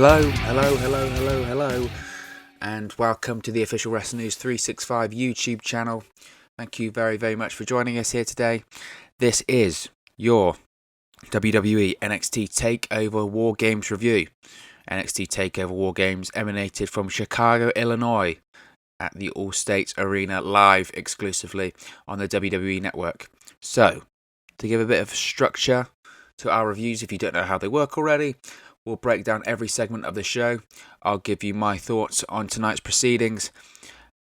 Hello, and welcome to the official Wrestling News 365 YouTube channel. Thank you very, very much for joining us here today. This is your WWE NXT Takeover War Games review. NXT Takeover War Games emanated from Chicago, Illinois, at the All States Arena live exclusively on the WWE Network. So, to give a bit of structure to our reviews, if you don't know how they work already, we'll break down every segment of the show. I'll give you my thoughts on tonight's proceedings.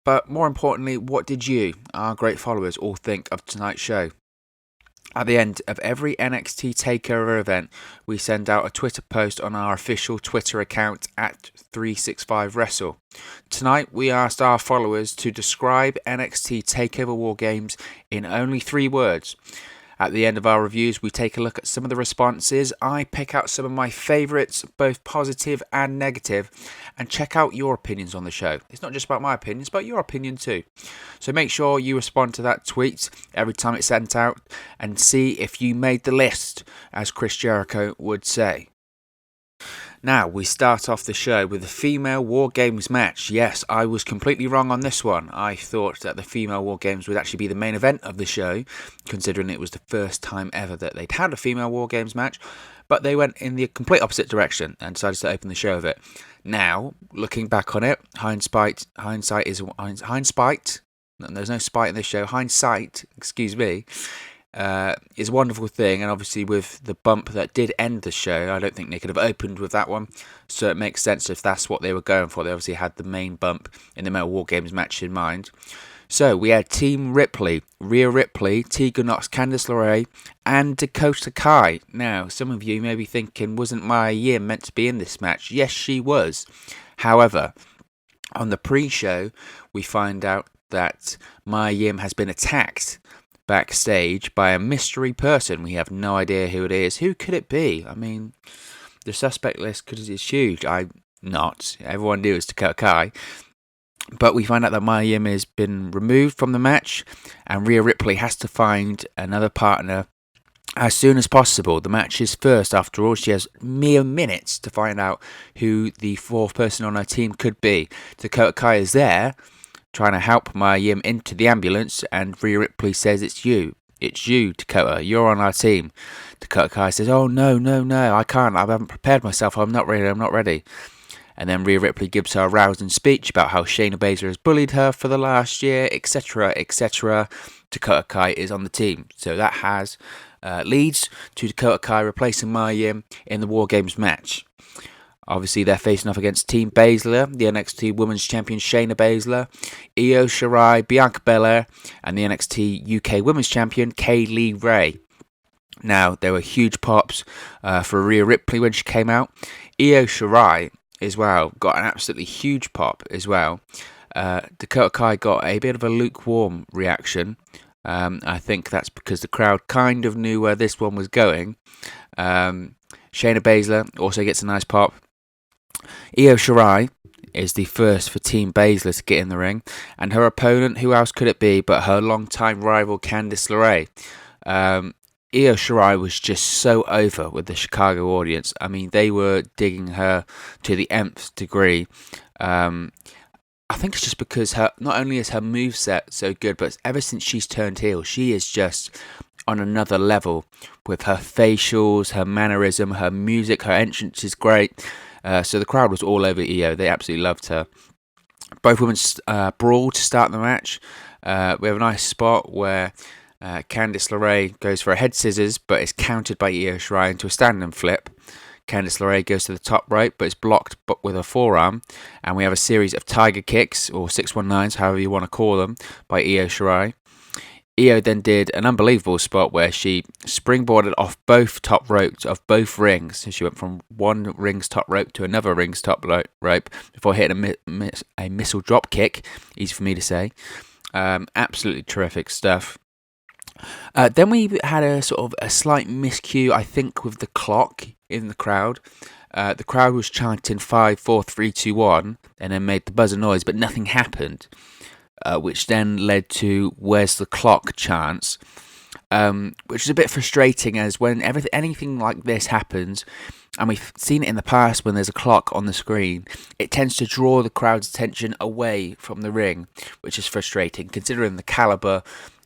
But more importantly, what did you, our great followers, all think of tonight's show? At the end of every NXT TakeOver event, we send out a Twitter post on our official Twitter account at 365Wrestle. Tonight, we asked our followers to describe NXT TakeOver War Games in only 3 words. At the end of our reviews, we take a look at some of the responses. I pick out some of my favourites, both positive and negative, and check out your opinions on the show. It's not just about my opinion, it's about your opinion too. So make sure you respond to that tweet every time it's sent out and see if you made the list, as Chris Jericho would say. Now, we start off the show with the female War Games match. Yes, I was completely wrong on this one. I thought that the female War Games would actually be the main event of the show, considering it was the first time ever that they'd had a female War Games match. But they went in the complete opposite direction and decided to open the show with it. Now, looking back on it, hindsight, there's no spite in this show, hindsight, is a wonderful thing, and obviously with the bump that did end the show, I don't think they could have opened with that one, so it makes sense if that's what they were going for. They obviously had the main bump in the Metal War Games match in mind. So we had Team Ripley, Rhea Ripley, Tegan Nox, Candice LeRae, and Dakota Kai. Now, some of you may be thinking, wasn't Mia Yim meant to be in this match? Yes, she was. However, on the pre-show, we find out that Mia Yim has been attacked backstage by a mystery person. We have no idea who it is. Who could it be? I mean, the suspect list is huge. Everyone knew it was Dakota Kai. But we find out that Mia Yim has been removed from the match, and Rhea Ripley has to find another partner as soon as possible. The match is first, after all. She has mere minutes to find out who the 4th person on her team could be. Dakota Kai is there, trying to help Mia Yim into the ambulance, and Rhea Ripley says, It's you, Dakota, you're on our team. Dakota Kai says, oh, no, I can't, I haven't prepared myself, I'm not ready. And then Rhea Ripley gives her a rousing speech about how Shayna Baszler has bullied her for the last year, etc. Dakota Kai is on the team. So that leads to Dakota Kai replacing Mia Yim in the War Games match. Obviously, they're facing off against Team Baszler, the NXT Women's Champion Shayna Baszler, Io Shirai, Bianca Belair, and the NXT UK Women's Champion Kaylee Ray. Now, there were huge pops for Rhea Ripley when she came out. Io Shirai, as well, got an absolutely huge pop as well. Dakota Kai got a bit of a lukewarm reaction. I think that's because the crowd kind of knew where this one was going. Shayna Baszler also gets a nice pop. Io Shirai is the first for Team Baszler to get in the ring, and her opponent, who else could it be but her longtime rival Candice LeRae. Io Shirai was just so over with the Chicago audience. I mean, they were digging her to the nth degree. I think it's just because not only is her moveset so good, but ever since she's turned heel, she is just on another level with her facials, her mannerism, her music, her entrance is great. So the crowd was all over Io. They absolutely loved her. Both women brawl to start the match. We have a nice spot where Candice LeRae goes for a head scissors, but is countered by Io Shirai into a standing flip. Candice LeRae goes to the top rope, but is blocked with a forearm. And we have a series of tiger kicks, or 619s, however you want to call them, by Io Shirai. Io then did an unbelievable spot where she springboarded off both top ropes of both rings. So she went from one ring's top rope to another ring's top rope before hitting a missile drop kick. Easy for me to say. Absolutely terrific stuff. Then we had a sort of a slight miscue, I think, with the clock in the crowd. The crowd was chanting 5, 4, 3, 2, 1, and then made the buzzer noise, but nothing happened, which then led to "Where's the clock?" chants. which is a bit frustrating, as when anything like this happens, and we've seen it in the past when there's a clock on the screen, it tends to draw the crowd's attention away from the ring, which is frustrating. Considering the caliber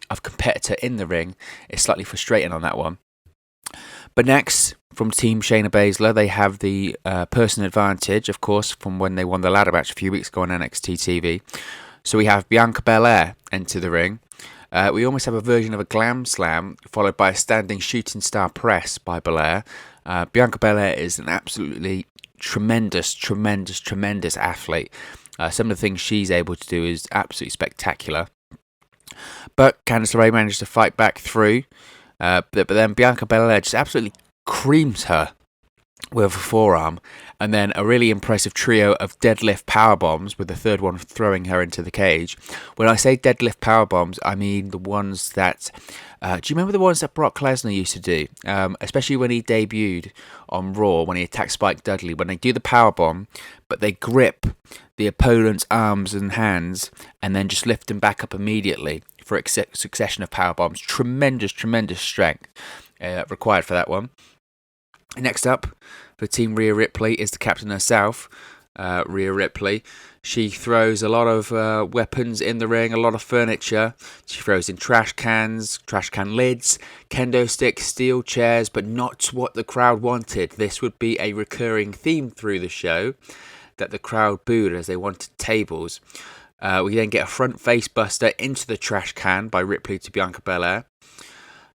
of competitor in the ring, it's slightly frustrating on that one. But next, from Team Shayna Baszler, they have the person advantage, of course, from when they won the ladder match a few weeks ago on NXT TV. So we have Bianca Belair enter the ring. We almost have a version of a glam slam, followed by a standing shooting star press by Belair. Bianca Belair is an absolutely tremendous athlete. Some of the things she's able to do is absolutely spectacular. But Candice LeRae managed to fight back through. But then Bianca Belair just absolutely creams her with a forearm, and then a really impressive trio of deadlift powerbombs, with the third one throwing her into the cage. When I say deadlift powerbombs, I mean the ones that... do you remember the ones that Brock Lesnar used to do? Especially when he debuted on Raw, when he attacked Spike Dudley, when they do the powerbomb, but they grip the opponent's arms and hands, and then just lift them back up immediately for a succession of powerbombs. Tremendous strength required for that one. Next up, for Team Rhea Ripley, is the captain herself, Rhea Ripley. She throws a lot of weapons in the ring, a lot of furniture. She throws in trash can lids, kendo sticks, steel chairs, but not what the crowd wanted. This would be a recurring theme through the show, that the crowd booed as they wanted tables. We then get a front face buster into the trash can by Ripley to Bianca Belair.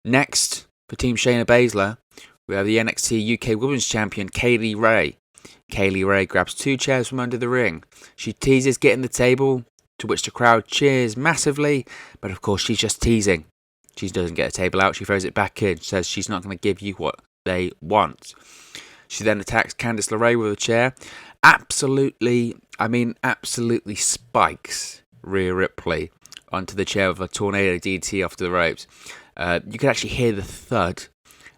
Next, for Team Shayna Baszler, we have the NXT UK Women's Champion, Kaylee Ray. Kaylee Ray grabs 2 chairs from under the ring. She teases getting the table, to which the crowd cheers massively, but of course she's just teasing. She doesn't get a table out, she throws it back in, says she's not going to give you what they want. She then attacks Candice LeRae with a chair. Absolutely spikes Rhea Ripley onto the chair with a tornado DDT off the ropes. You could actually hear the thud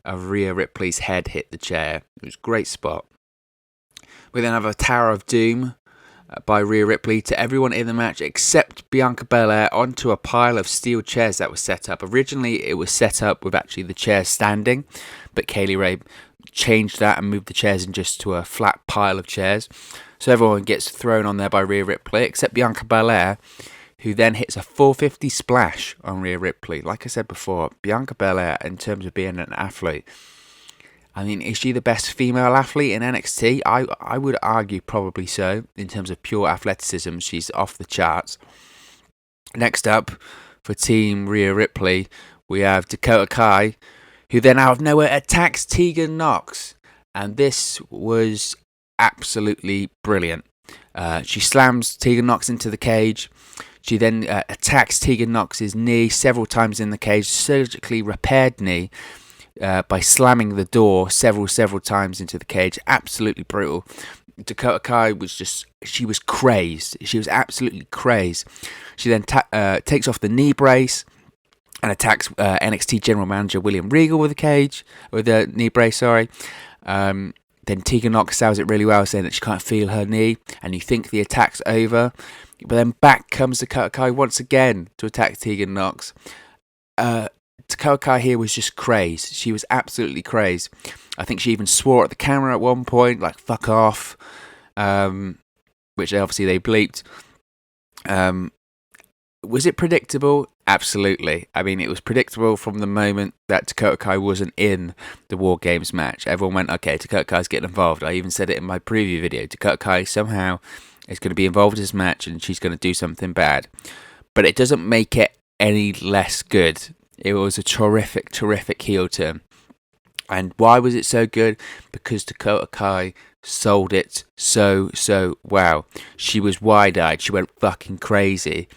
of Rhea Ripley's head hit the chair. It was a great spot. We then have a Tower of Doom by Rhea Ripley to everyone in the match except Bianca Belair onto a pile of steel chairs that was set up. Originally it was set up with actually the chairs standing, but Kaylee Ray changed that and moved the chairs in just to a flat pile of chairs. So everyone gets thrown on there by Rhea Ripley except Bianca Belair, who then hits a 450 splash on Rhea Ripley. Like I said before, Bianca Belair, in terms of being an athlete, I mean, is she the best female athlete in NXT? I would argue probably so. In terms of pure athleticism, she's off the charts. Next up, for Team Rhea Ripley, we have Dakota Kai, who then out of nowhere attacks Tegan Nox. And this was absolutely brilliant. She slams Tegan Nox into the cage. She then attacks Tegan Nox's knee several times in the cage, surgically repaired knee, by slamming the door several times into the cage. Absolutely brutal. Dakota Kai was she was crazed. She was absolutely crazed. She then takes off the knee brace and attacks NXT General Manager William Regal with the knee brace, Then Tegan Nox sells it really well, saying that she can't feel her knee, and you think the attack's over. But then back comes Dakota Kai once again to attack Tegan Nox. Dakota Kai here was just crazed. She was absolutely crazed. I think she even swore at the camera at one point, like, fuck off, which obviously they bleeped. Was it predictable? Absolutely. I mean, it was predictable from the moment that Dakota Kai wasn't in the War Games match. Everyone went, okay, Dakota Kai's getting involved. I even said it in my preview video. Dakota Kai somehow is going to be involved in this match and she's going to do something bad. But it doesn't make it any less good. It was a terrific heel turn. And why was it so good? Because Dakota Kai sold it so well. She was wide-eyed. She went fucking crazy.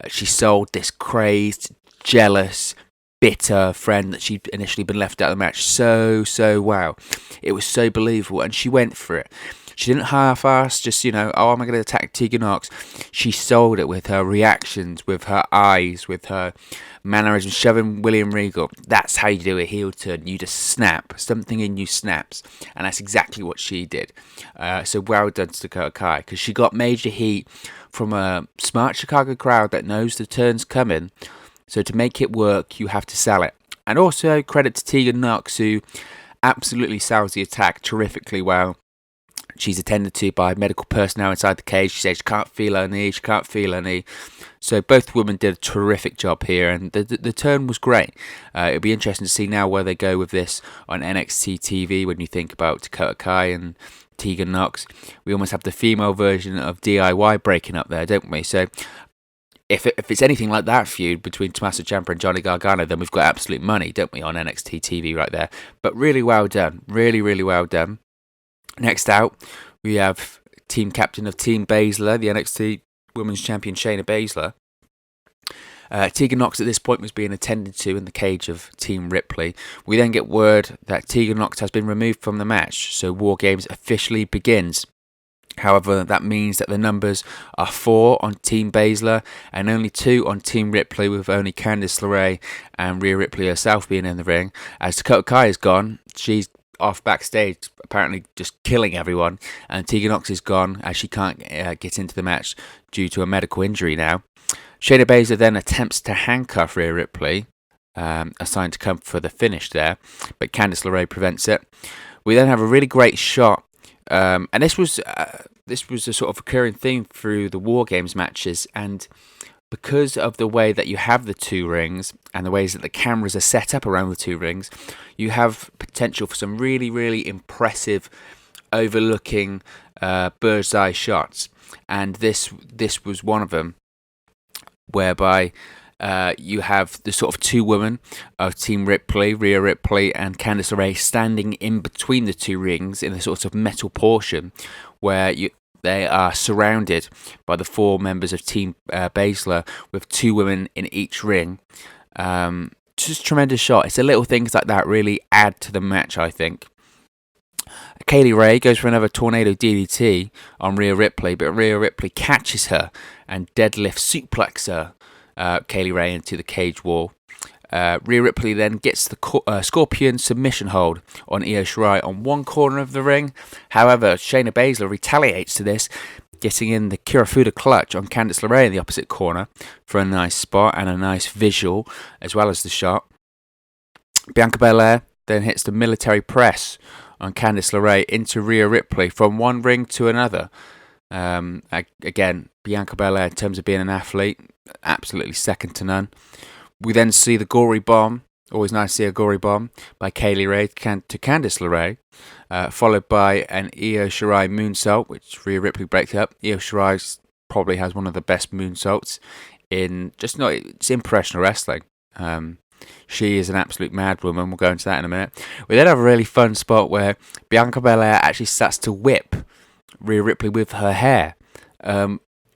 She sold this crazed, jealous, bitter friend that she'd initially been left out of the match so well. It was so believable, and she went for it. She didn't half-ass, just, am I going to attack Tegan Nox? She sold it with her reactions, with her eyes, with her mannerisms, shoving William Regal. That's how you do a heel turn. You just snap. Something in you snaps. And that's exactly what she did. So well done to Dakota Kai, because she got major heat from a smart Chicago crowd that knows the turn's coming. So to make it work, you have to sell it. And also credit to Tegan Knox, who absolutely sells the attack terrifically well. She's attended to by medical personnel inside the cage. She says she can't feel her knee. So both women did a terrific job here, and the turn was great. It'll be interesting to see now where they go with this on NXT TV. When you think about Dakota Kai and Tegan Knox, we almost have the female version of DIY breaking up there, don't we? So if it's anything like that feud between Tommaso Ciampa and Johnny Gargano, then we've got absolute money, don't we, on NXT TV right there. But really well done. Really, really well done. Next out, we have team captain of Team Baszler, the NXT Women's Champion Shayna Baszler. Tegan Knox at this point was being attended to in the cage of Team Ripley. We then get word that Tegan Knox has been removed from the match, so War Games officially begins. However, that means that the numbers are 4 on Team Baszler and only 2 on Team Ripley, with only Candice LeRae and Rhea Ripley herself being in the ring. As Dakota Kai is gone, she's off backstage, apparently just killing everyone, and Tegan Knox is gone as she can't get into the match due to a medical injury now. Shayna Baszler then attempts to handcuff Rhea Ripley, assigned to come for the finish there, but Candice LeRae prevents it. We then have a really great shot, and this was a sort of recurring theme through the War Games matches, and because of the way that you have the 2 rings and the ways that the cameras are set up around the 2 rings, you have potential for some really, really impressive overlooking bird's eye shots. And this was one of them, whereby you have the sort of 2 women of Team Ripley, Rhea Ripley and Candice LeRae, standing in between the 2 rings in a sort of metal portion where they are surrounded by the 4 members of Team Baszler, with 2 women in each ring. Just a tremendous shot. It's the little things like that really add to the match, I think. Kaylee Ray goes for another tornado DDT on Rhea Ripley, but Rhea Ripley catches her and deadlift suplex her, Kaylee Ray, into the cage wall. Rhea Ripley then gets the Scorpion submission hold on Io Shirai on one corner of the ring. However, Shayna Baszler retaliates to this, getting in the Kirifuda clutch on Candice LeRae in the opposite corner for a nice spot and a nice visual, as well as the shot. Bianca Belair then hits the military press on Candice LeRae into Rhea Ripley from one ring to another. Again, Bianca Belair, in terms of being an athlete, absolutely second to none. We then see the gory bomb, always nice to see a gory bomb, by Kaylee Ray to Candice LeRae, followed by an Io Shirai moonsault, which Rhea Ripley breaks up. Io Shirai probably has one of the best moonsaults in it's in professional wrestling. She is an absolute mad woman. We'll go into that in a minute. We then have a really fun spot where Bianca Belair actually starts to whip Rhea Ripley with her hair,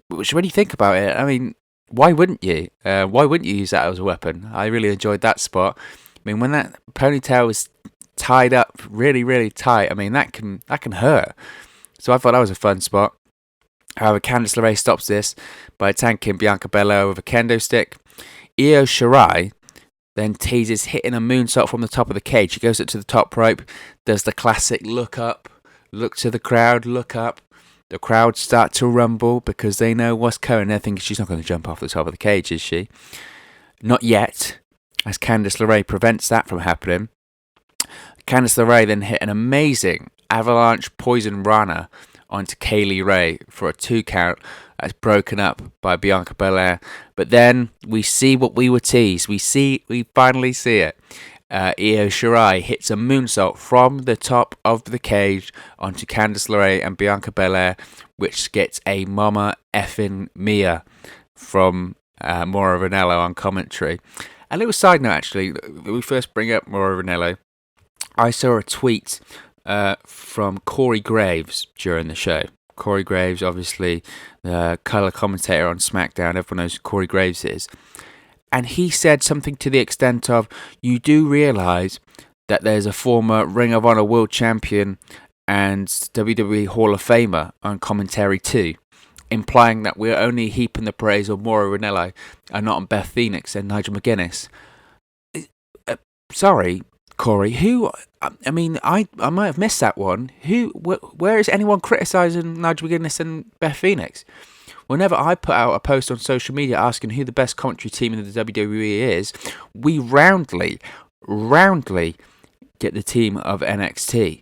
which, when you think about it, I mean, why wouldn't you? Why wouldn't you use that as a weapon? I really enjoyed that spot. I mean, when that ponytail is tied up really, really tight, I mean, that can hurt. So I thought that was a fun spot. However, Candice LeRae stops this by attacking Bianca Belair with a kendo stick. Io Shirai then teases hitting a moonsault from the top of the cage. She goes up to the top rope, does the classic look up, look to the crowd, look up. The crowd start to rumble because they know what's coming. They're thinking she's not going to jump off the top of the cage, is she? Not yet, as Candice LeRae prevents that from happening. Candice LeRae then hit an amazing avalanche poison rana onto Kaylee Ray for a 2 count. That's broken up by Bianca Belair. But then we see what we were teased. We finally see it. Io Shirai hits a moonsault from the top of the cage onto Candice LeRae and Bianca Belair, which gets a Mama effing Mia from Mauro Ranallo on commentary. A little side note, actually, we first bring up Mauro Ranallo. I saw a tweet from Corey Graves during the show. Corey Graves, obviously the colour commentator on SmackDown. Everyone knows who Corey Graves is. And he said something to the extent of, you do realise that there's a former Ring of Honor World Champion and WWE Hall of Famer on commentary too, implying that we're only heaping the praise on Mauro Ranallo and not on Beth Phoenix and Nigel McGuinness. Sorry, Corey, I might have missed that one. Where is anyone criticising Nigel McGuinness and Beth Phoenix? Whenever I put out a post on social media asking who the best commentary team in the WWE is, we roundly roundly get the team of NXT.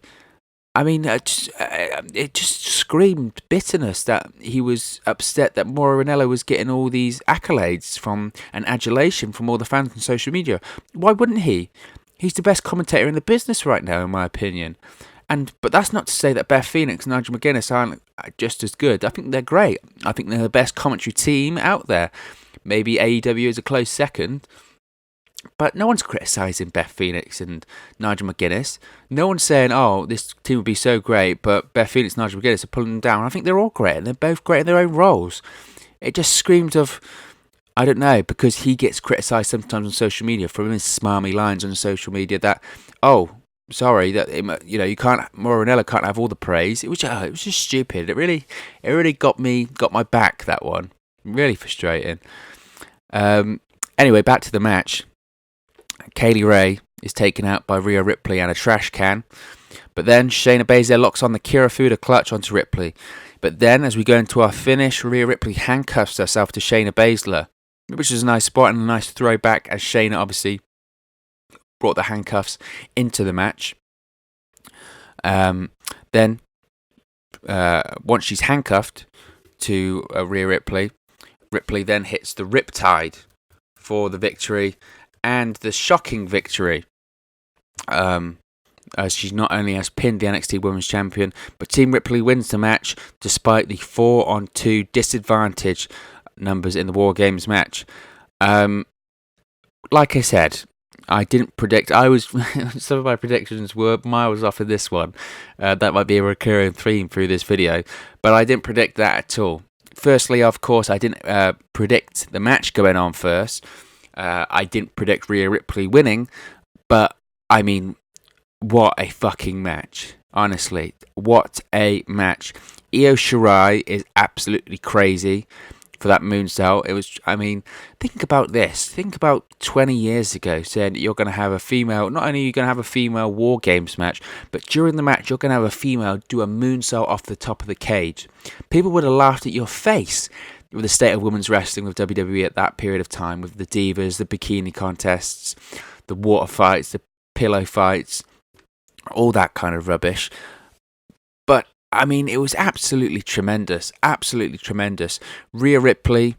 I mean, it just screamed bitterness that he was upset that Mauro Ranallo was getting all these accolades from and adulation from all the fans on social media. Why wouldn't he? He's the best commentator in the business right now, in my opinion. But that's not to say that Beth Phoenix and Nigel McGuinness aren't just as good. I think they're great. I think they're the best commentary team out there. Maybe AEW is a close second. But no one's criticising Beth Phoenix and Nigel McGuinness. No one's saying, oh, this team would be so great, but Beth Phoenix and Nigel McGuinness are pulling them down. I think they're all great, and they're both great in their own roles. It just screamed of, I don't know, because he gets criticised sometimes on social media from his smarmy lines on social media that, oh, sorry, that you can't, Mauro Ranallo can't have all the praise. It was just stupid. It really got my back, that one. Really frustrating. Anyway, back to the match. Kaylee Ray is taken out by Rhea Ripley and a trash can. But then Shayna Baszler locks on the Kirifuda clutch onto Ripley. But then, as we go into our finish, Rhea Ripley handcuffs herself to Shayna Baszler, which is a nice spot and a nice throwback, as Shayna obviously brought the handcuffs into the match. Then, once she's handcuffed to Rhea Ripley, Ripley then hits the Riptide for the victory. And the shocking victory, as she not only has pinned the NXT Women's Champion, but Team Ripley wins the match despite the 4-on-2 disadvantage numbers in the War Games match. Like I said, I didn't predict. Some of my predictions were miles off in this one. That might be a recurring theme through this video, but I didn't predict that at all. Firstly, of course, I didn't predict the match going on first. I didn't predict Rhea Ripley winning, but I mean, what a fucking match. Honestly, what a match. Io Shirai is absolutely crazy for that moonsault. Think about this. Think about 20 years ago saying that you're going to have a female, not only are you going to have a female War Games match, but during the match you're going to have a female do a moonsault off the top of the cage. People would have laughed at your face. With the state of women's wrestling with WWE at that period of time, with the divas, the bikini contests, the water fights, the pillow fights, all that kind of rubbish. But, I mean, it was absolutely tremendous. Absolutely tremendous. Rhea Ripley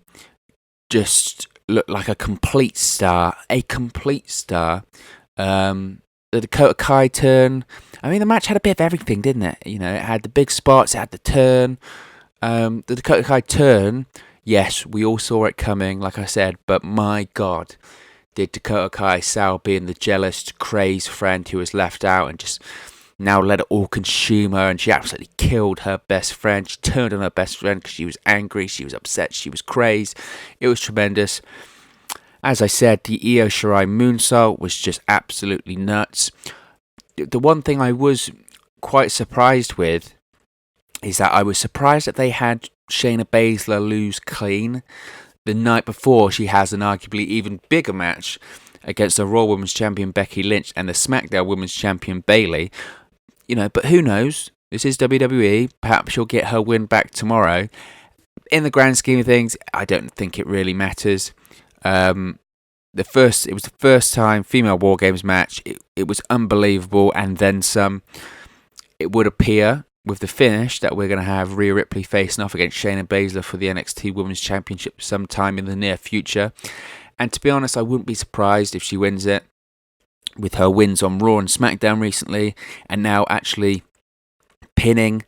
just looked like a complete star. A complete star. The Dakota Kai turn. I mean, the match had a bit of everything, didn't it? You know, it had the big spots, it had the turn. The Dakota Kai turn, yes, we all saw it coming, like I said, but my God, did Dakota Kai Sal being the jealous, crazed friend who was left out and just now let it all consume her, and she absolutely killed her best friend. She turned on her best friend because she was angry, she was upset, she was crazed. It was tremendous. As I said, the Io Shirai moonsault was just absolutely nuts. The one thing I was quite surprised with is that I was surprised that they had Shayna Baszler lose clean the night before she has an arguably even bigger match against the Raw Women's Champion Becky Lynch and the SmackDown Women's Champion Bayley. You know, but who knows? This is WWE. Perhaps she'll get her win back tomorrow. In the grand scheme of things, I don't think it really matters. It was the first time female War Games match. It was unbelievable, and then some. It would appear, with the finish, that we're going to have Rhea Ripley facing off against Shayna Baszler for the NXT Women's Championship sometime in the near future. And to be honest, I wouldn't be surprised if she wins it, with her wins on Raw and SmackDown recently, and now actually pinning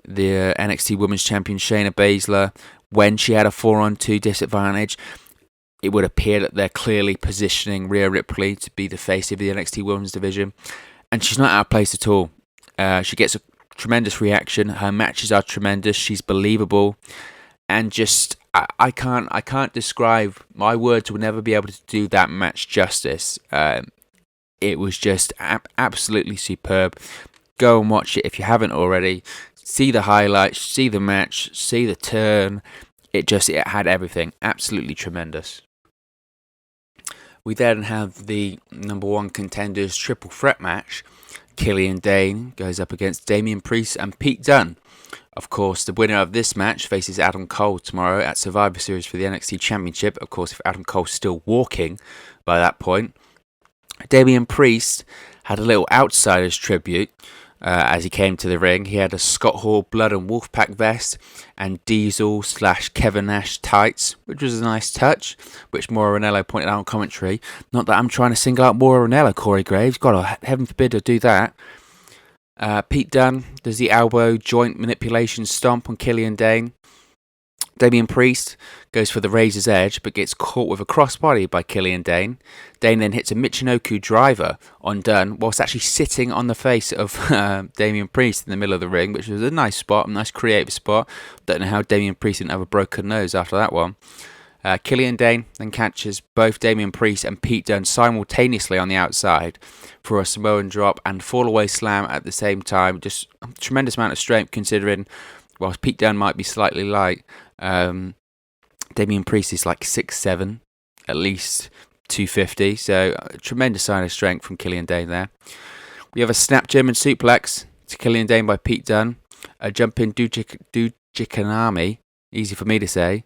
the NXT Women's Champion Shayna Baszler when she had a 4-on-2 disadvantage. It would appear that they're clearly positioning Rhea Ripley to be the face of the NXT Women's division, and she's not out of place at all. She gets a tremendous reaction. Her matches are tremendous. She's believable, and just I can't describe. My words will never be able to do that match justice. It was just absolutely superb. Go and watch it if you haven't already. See the highlights. See the match. See the turn. It had everything. Absolutely tremendous. We then have the number one contenders triple threat match. Killian Dane goes up against Damian Priest and Pete Dunne. Of course, the winner of this match faces Adam Cole tomorrow at Survivor Series for the NXT Championship. Of course, if Adam Cole's still walking by that point. Damian Priest had a little Outsiders tribute as he came to the ring. He had a Scott Hall Blood and Wolfpack vest and Diesel/Kevin Nash tights, which was a nice touch, which Mauro Ranallo pointed out on commentary. Not that I'm trying to single out Mauro Ranallo, Corey Graves. God, heaven forbid to do that. Pete Dunne does the elbow joint manipulation stomp on Killian Dane. Damian Priest goes for the Razor's Edge, but gets caught with a crossbody by Killian Dane. Dane then hits a Michinoku driver on Dunne, whilst actually sitting on the face of Damian Priest in the middle of the ring, which was a nice spot, a nice creative spot. Don't know how Damian Priest didn't have a broken nose after that one. Killian Dane then catches both Damian Priest and Pete Dunne simultaneously on the outside for a Samoan drop and fall-away slam at the same time. Just a tremendous amount of strength considering, whilst Pete Dunne might be slightly light, Damian Priest is like 6'7", at least 250, so a tremendous sign of strength from Killian Dane there. We have a snap German suplex to Killian Dane by Pete Dunne, a jumping Dujikanami, easy for me to say,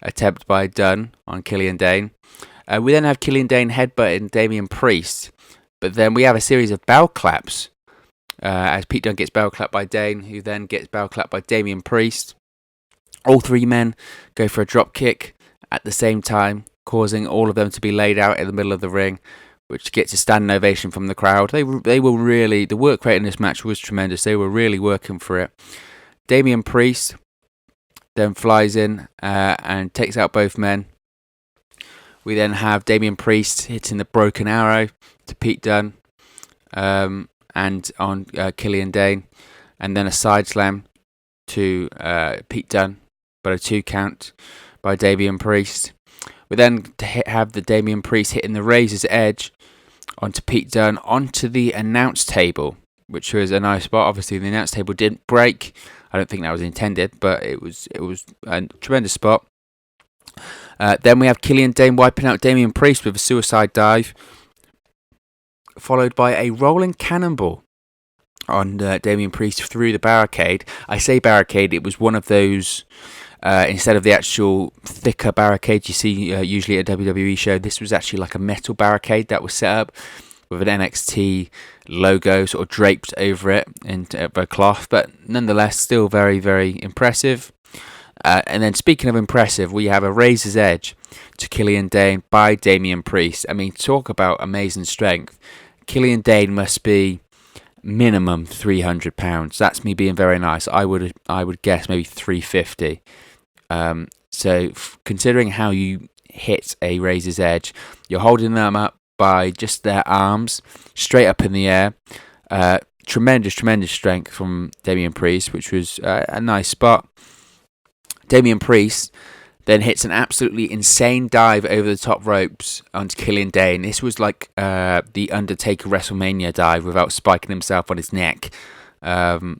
attempt by Dunne on Killian Dane. We then have Killian Dane headbutting Damian Priest, but then we have a series of bell claps as Pete Dunne gets bell clapped by Dane, who then gets bell clapped by Damian Priest. All three men go for a drop kick at the same time, causing all of them to be laid out in the middle of the ring, which gets a standing ovation from the crowd. They were really, the work rate in this match was tremendous. They were really working for it. Damian Priest then flies in and takes out both men. We then have Damian Priest hitting the broken arrow to Pete Dunne and on Killian Dane, and then a side slam to Pete Dunne, but a 2 count by Damian Priest. We then have the Damian Priest hitting the Razor's Edge onto Pete Dunne onto the announce table, which was a nice spot. Obviously, the announce table didn't break. I don't think that was intended, but it was a tremendous spot. Then we have Killian Dane wiping out Damian Priest with a suicide dive, followed by a rolling cannonball on Damian Priest through the barricade. I say barricade, it was one of those, instead of the actual thicker barricade you see usually at a WWE show, this was actually like a metal barricade that was set up with an NXT logo sort of draped over it in a cloth, but nonetheless still very, very impressive. And then speaking of impressive, we have a Razor's Edge to Killian Dane by Damian Priest. I mean, talk about amazing strength. Killian Dane must be minimum 300 pounds. That's me being very nice. I would guess maybe 350. So considering how you hit a Razor's Edge, you're holding them up by just their arms straight up in the air. Tremendous strength from Damian Priest, which was a nice spot. Damian Priest then hits an absolutely insane dive over the top ropes onto Killian Dane. This was like the Undertaker WrestleMania dive without spiking himself on his neck. And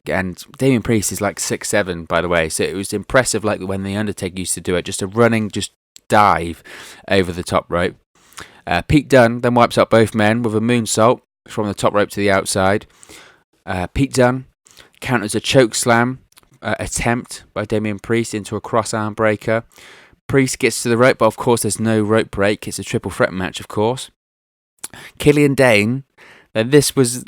Damian Priest is like 6'7", by the way, so it was impressive like when the Undertaker used to do it, just a running dive over the top rope. Pete Dunne then wipes out both men with a moonsault from the top rope to the outside. Pete Dunne counters a choke slam attempt by Damian Priest into a cross arm breaker. Priest gets to the rope, but of course there's no rope break. It's a triple threat match, of course. Killian Dane, then this was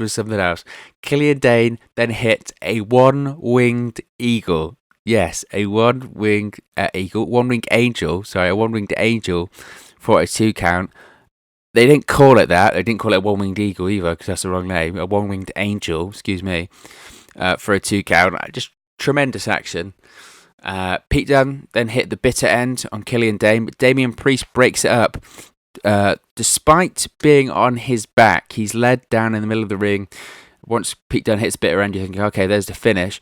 something else. Killian Dane then hit a one-winged eagle. Yes, a one-winged eagle, one-winged angel. Sorry, a one-winged angel for a 2 count. They didn't call it that. They didn't call it a one-winged eagle either, because that's the wrong name. A one-winged angel, excuse me. For a 2 count. Just tremendous action. Pete Dunne then hit the bitter end on Killian Dane, but Damian Priest breaks it up. Despite being on his back, he's led down in the middle of the ring. Once Pete Dunne hits bitter end, you think, okay, there's the finish.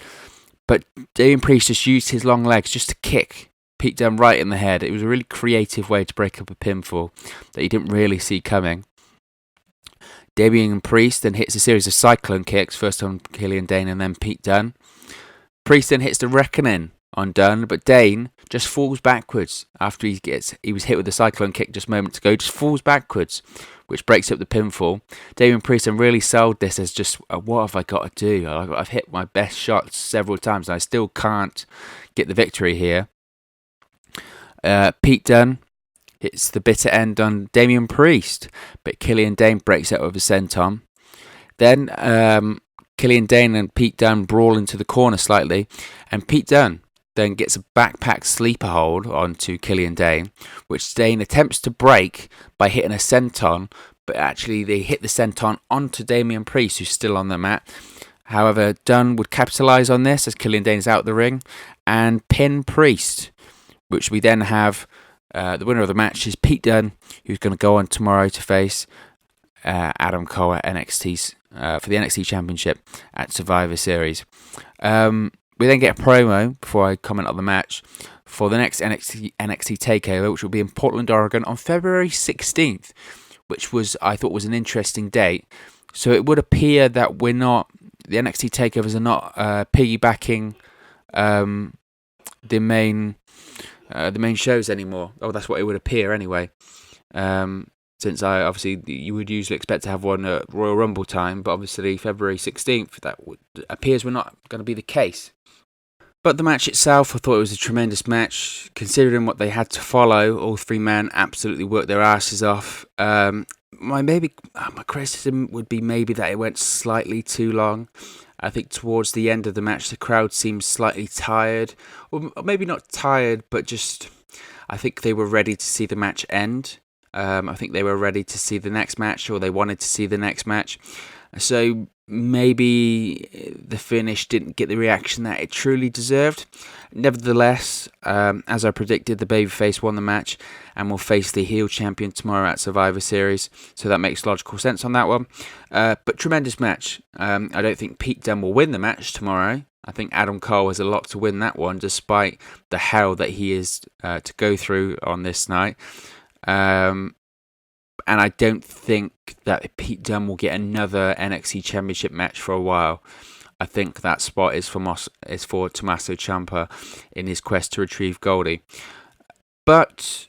But Damian Priest just used his long legs just to kick Pete Dunne right in the head. It was a really creative way to break up a pinfall that you didn't really see coming. Damian Priest then hits a series of cyclone kicks, first on Killian Dane and then Pete Dunne. Priest then hits the Reckoning on Dunne, but Dane just falls backwards after he was hit with the cyclone kick just moments ago, just falls backwards, which breaks up the pinfall. Damian Priest then really sold this as just, what have I got to do? I've hit my best shots several times and I still can't get the victory here. Pete Dunne hits the bitter end on Damian Priest, but Killian Dane breaks out with a senton. Then Killian Dane and Pete Dunne brawl into the corner slightly, and Pete Dunne then gets a backpack sleeper hold onto Killian Dane, which Dane attempts to break by hitting a senton, but actually they hit the senton onto Damian Priest, who's still on the mat. However, Dunne would capitalise on this as Killian Dane is out the ring and pin Priest, which we then have the winner of the match is Pete Dunne, who's going to go on tomorrow to face Adam Cole at NXT's for the NXT Championship at Survivor Series. We then get a promo, before I comment on the match, for the next NXT Takeover, which will be in Portland, Oregon on February 16th, which I thought was an interesting date. So it would appear that the NXT Takeovers are not piggybacking the main shows anymore. Oh, that's what it would appear anyway. Since you would usually expect to have one at Royal Rumble time, but obviously February 16th, appears we're not going to be the case. But the match itself, I thought it was a tremendous match, considering what they had to follow. All three men absolutely worked their asses off. My criticism would be maybe that it went slightly too long. I think towards the end of the match, the crowd seemed slightly tired, or maybe not tired, but just I think they were ready to see the match end. I think they were ready to see the next match, or they wanted to see the next match. So maybe the finish didn't get the reaction that it truly deserved. Nevertheless, as I predicted, the babyface won the match and will face the heel champion tomorrow at Survivor Series. So that makes logical sense on that one. But tremendous match. I don't think Pete Dunne will win the match tomorrow. I think Adam Cole has a lot to win that one, despite the hell that he is to go through on this night. And I don't think that Pete Dunne will get another NXT Championship match for a while. I think that spot is for Tommaso Ciampa in his quest to retrieve Goldie. But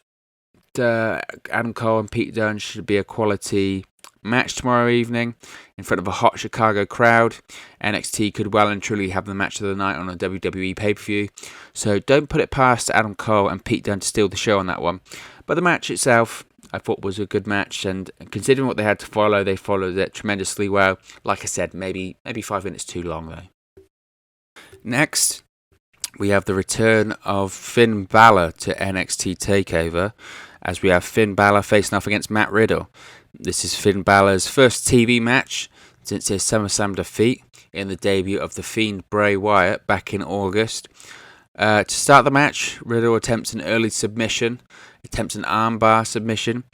Adam Cole and Pete Dunne should be a quality match tomorrow evening in front of a hot Chicago crowd. NXT could well and truly have the match of the night on a WWE pay-per-view. So don't put it past Adam Cole and Pete Dunne to steal the show on that one. But the match itself, I thought was a good match, and considering what they had to follow, they followed it tremendously well. Like I said, maybe 5 minutes too long though. Next, we have the return of Finn Balor to NXT TakeOver, as we have Finn Balor facing off against Matt Riddle. This is Finn Balor's first TV match since his SummerSlam defeat in the debut of The Fiend Bray Wyatt back in August. To start the match, Riddle attempts an early submission, attempts an armbar submission.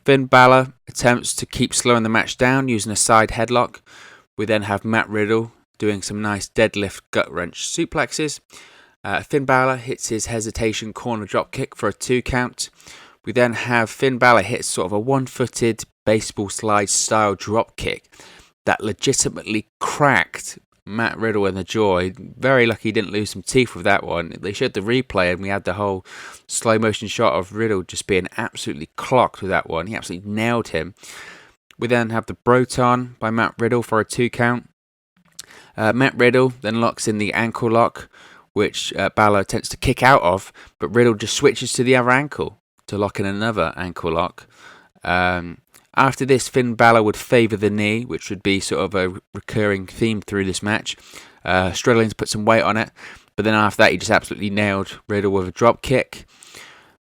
Finn Balor attempts to keep slowing the match down using a side headlock. We then have Matt Riddle doing some nice deadlift gut wrench suplexes. Finn Balor hits his hesitation corner drop kick for a 2 count. We then have Finn Balor hit sort of a one-footed baseball slide style drop kick that legitimately cracked Matt Riddle in the jaw. Very lucky he didn't lose some teeth with that one. They showed the replay and we had the whole slow motion shot of Riddle just being absolutely clocked with that one. He absolutely nailed him. We then have the Broton by Matt Riddle for a 2 count. Matt Riddle then locks in the ankle lock, which Balor attempts to kick out of, but Riddle just switches to the other ankle to lock in another ankle lock. After this, Finn Balor would favour the knee, which would be sort of a recurring theme through this match, struggling to put some weight on it. But then after that, he just absolutely nailed Riddle with a drop kick.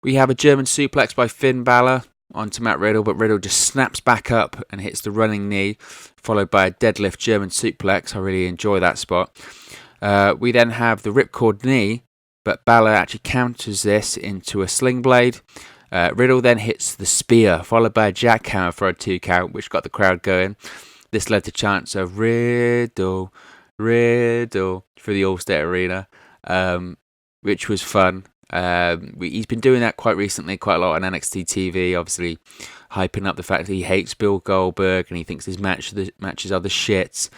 We have a German suplex by Finn Balor onto Matt Riddle, but Riddle just snaps back up and hits the running knee, followed by a deadlift German suplex. I really enjoy that spot. We then have the ripcord knee, but Balor actually counters this into a sling blade. Riddle then hits the spear, followed by a jackhammer for a 2 count, which got the crowd going. This led to chants of Riddle, Riddle through the Allstate Arena, which was fun. He's been doing that quite recently, quite a lot on NXT TV, obviously hyping up the fact that he hates Bill Goldberg and he thinks his matches are the shits.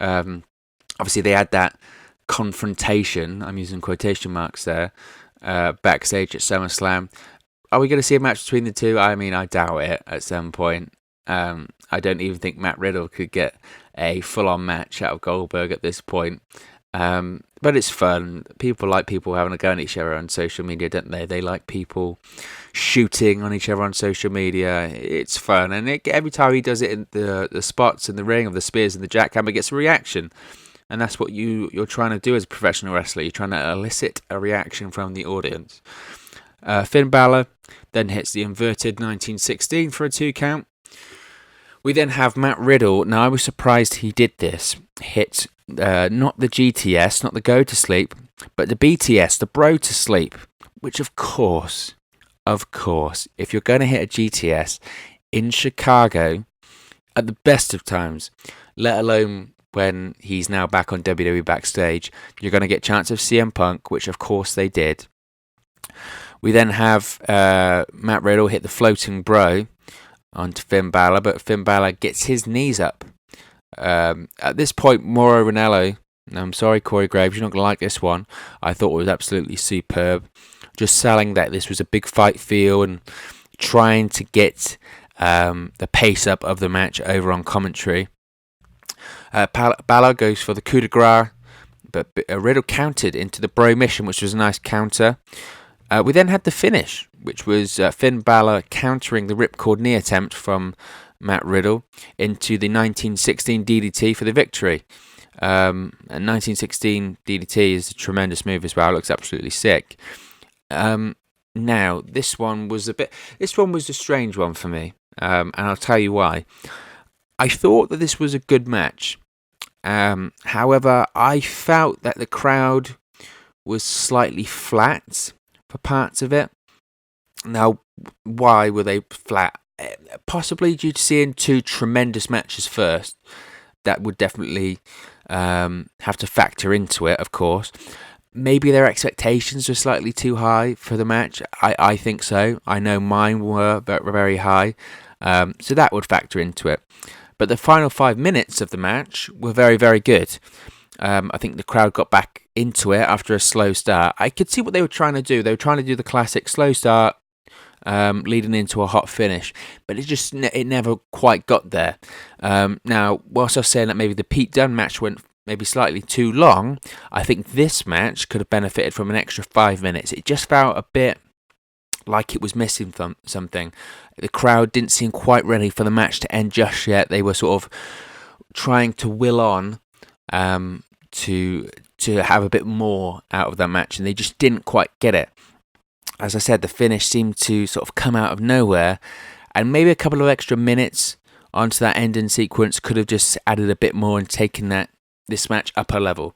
Obviously, they had that confrontation, I'm using quotation marks there, backstage at SummerSlam. Are we going to see a match between the two? I mean, I doubt it at some point. I don't even think Matt Riddle could get a full-on match out of Goldberg at this point. But it's fun. People like people having a go at each other on social media, don't they? They like people shooting on each other on social media. It's fun, and every time he does it in the spots in the ring of the spears and the jackhammer, gets a reaction. And that's what you're trying to do as a professional wrestler. You're trying to elicit a reaction from the audience. Finn Balor then hits the inverted 1916 for a 2 count. We then have Matt Riddle. Now, I was surprised he did this. Hit not the GTS, not the go to sleep, but the BTS, the bro to sleep. Which, of course, if you're going to hit a GTS in Chicago at the best of times, let alone when he's now back on WWE backstage, you're going to get a chance of CM Punk, which of course they did. We then have Matt Riddle hit the floating bro onto Finn Balor, but Finn Balor gets his knees up. At this point, Mauro Ranallo, I'm sorry Corey Graves, you're not going to like this one, I thought it was absolutely superb. Just selling that this was a big fight feel and trying to get the pace up of the match over on commentary. Balor goes for the coup de grace, but Riddle countered into the bro mission, which was a nice counter. We then had the finish, which was Finn Balor countering the ripcord knee attempt from Matt Riddle into the 1916 DDT for the victory. And 1916 DDT is a tremendous move as well. It looks absolutely sick. Now, this one was a strange one for me, and I'll tell you why. I thought that this was a good match. However, I felt that the crowd was slightly flat for parts of it. Now, why were they flat? Possibly due to seeing 2 tremendous matches first. That would definitely have to factor into it, of course. Maybe their expectations were slightly too high for the match. I think so. I know mine were very high. So that would factor into it. But the final 5 minutes of the match were very, very good. I think the crowd got back into it after a slow start. I could see what they were trying to do. They were trying to do the classic slow start, leading into a hot finish. But it never quite got there. Now, whilst I was saying that maybe the Pete Dunne match went maybe slightly too long, I think this match could have benefited from an extra 5 minutes. It just felt a bit like it was missing something. The crowd didn't seem quite ready for the match to end just yet. They were sort of trying to will on to have a bit more out of that match, and they just didn't quite get it. As I said, the finish seemed to sort of come out of nowhere, and maybe a couple of extra minutes onto that ending sequence could have just added a bit more and taken this match up a level.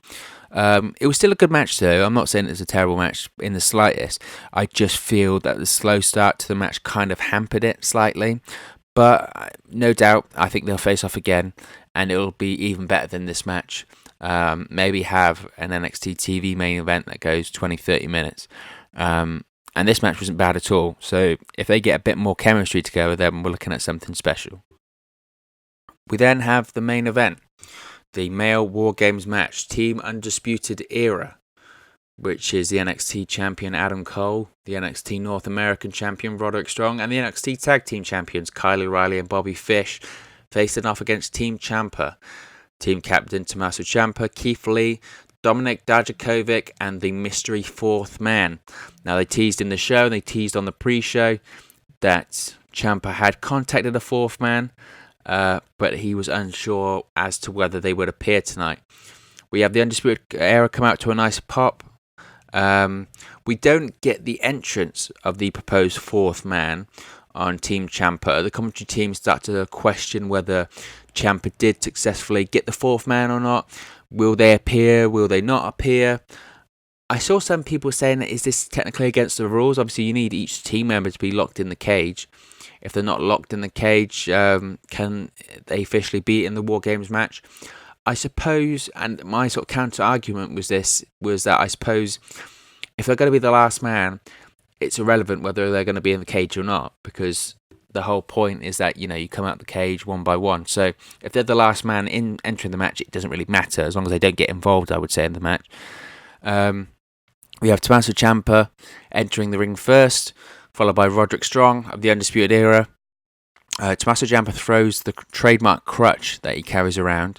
It was still a good match though. I'm not saying it's a terrible match in the slightest. I just feel that the slow start to the match kind of hampered it slightly. But no doubt, I think they'll face off again, and it'll be even better than this match. Maybe have an NXT TV main event that goes 20-30 minutes. And this match wasn't bad at all. So if they get a bit more chemistry together, then we're looking at something special. We then have the main event. The male War Games match, Team Undisputed Era, which is the NXT champion Adam Cole, the NXT North American champion Roderick Strong, and the NXT Tag Team champions Kyle O'Reilly and Bobby Fish, facing off against Team Ciampa. Team captain Tommaso Ciampa, Keith Lee, Dominik Dijakovic, and the mystery 4th man. Now, they teased in the show, they teased on the pre-show that Ciampa had contacted a 4th man, but he was unsure as to whether they would appear tonight. We have the Undisputed Era come out to a nice pop. We don't get the entrance of the proposed 4th man on Team Ciampa. The commentary team start to question whether Ciampa did successfully get the 4th man or not. Will they appear? Will they not appear? I saw some people saying, is this technically against the rules? Obviously, you need each team member to be locked in the cage. If they're not locked in the cage, can they officially be in the War Games match? I suppose, and my sort of counter argument was that I suppose if they're going to be the last man, it's irrelevant whether they're going to be in the cage or not, because the whole point is that, you come out the cage one by one. So if they're the last man entering the match, it doesn't really matter as long as they don't get involved, I would say, in the match. We have Tommaso Ciampa entering the ring first, followed by Roderick Strong of the Undisputed Era. Tommaso Ciampa throws the trademark crutch that he carries around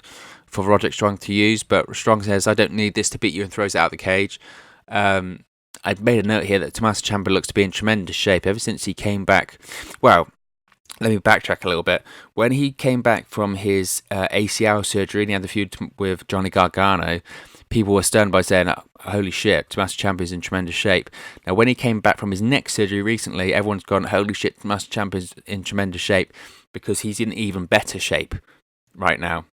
for Roderick Strong to use, but Strong says, I don't need this to beat you, and throws it out the cage. I'd made a note here that Tommaso Ciampa looks to be in tremendous shape ever since he came back. Well, let me backtrack a little bit. When he came back from his ACL surgery and he had the feud with Johnny Gargano, people were stunned by saying, holy shit, Tommaso Ciampa is in tremendous shape. Now, when he came back from his neck surgery recently, everyone's gone, holy shit, Tommaso Ciampa is in tremendous shape, because he's in even better shape right now.